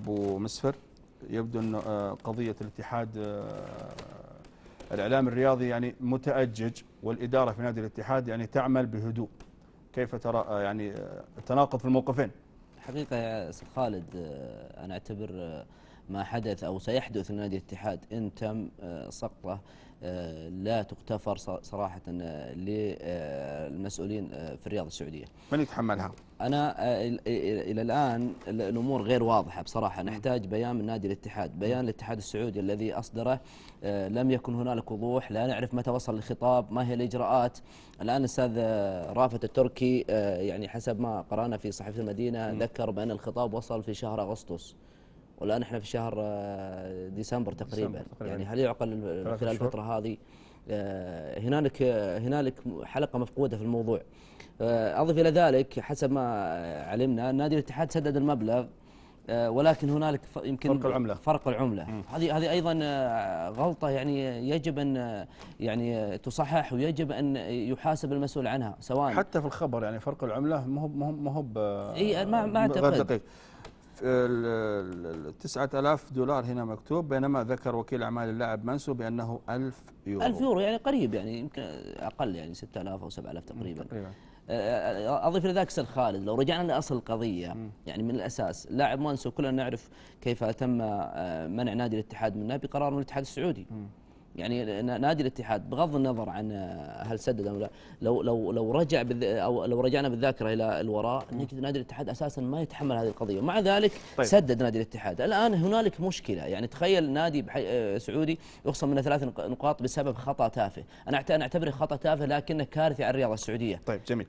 أبو مسفر، يبدو أن قضية الاتحاد الإعلام الرياضي يعني متأجج، والإدارة في نادي الاتحاد يعني تعمل بهدوء. كيف ترى يعني التناقض في الموقفين؟ حقيقة يا أستاذ خالد، أنا أعتبر ما حدث أو سيحدث لنادي الاتحاد إن تم سقطه لا تغتفر صراحة للمسؤولين في الرياضة السعودية. من يتحملها؟ أنا إلى الآن الأمور غير واضحة بصراحة. نحتاج بيان من نادي الاتحاد، بيان الاتحاد السعودي الذي أصدره لم يكن هنالك وضوح، لا نعرف متى وصل الخطاب، ما هي الإجراءات. الآن الأستاذ رافت التركي يعني حسب ما قرأنا في صحيفة المدينة ذكر بأن الخطاب وصل في شهر أغسطس، والآن احنا في شهر ديسمبر تقريبا. يعني هل يعقل خلال الفترة هذه هنالك حلقة مفقودة في الموضوع؟ أضف إلى ذلك حسب ما علمنا نادي الاتحاد سدد المبلغ، ولكن هنالك يمكن فرق العملة. هذه أيضا غلطة يعني يجب أن يعني تصحح، ويجب أن يحاسب المسؤول عنها. سواء حتى في الخبر يعني فرق العملة ما هو ما أعتقد 9000 دولار هنا مكتوب، بينما ذكر وكيل أعمال اللاعب منسو بأنه 1000 يورو. 1000 يورو يعني قريب، يعني يمكن أقل، يعني 6000 أو 7000 تقريبا. أضيف إلى ذلك أستاذ خالد، لو رجعنا لأصل القضية يعني من الأساس، لاعب منسو كلنا نعرف كيف تم منع نادي الاتحاد منه بقرار من الاتحاد السعودي. يعني نادي الاتحاد بغض النظر عن هل سدد او لا، لو رجع او لو رجعنا بالذاكره الى الوراء نجد نادي الاتحاد اساسا ما يتحمل هذه القضيه، ومع ذلك سدد نادي الاتحاد. الان هنالك مشكله، يعني تخيل نادي سعودي يخصم منه 3 نقاط بسبب خطا تافه. انا اعتبره خطا تافه لكنه كارثه على الرياضه السعوديه. طيب جميل.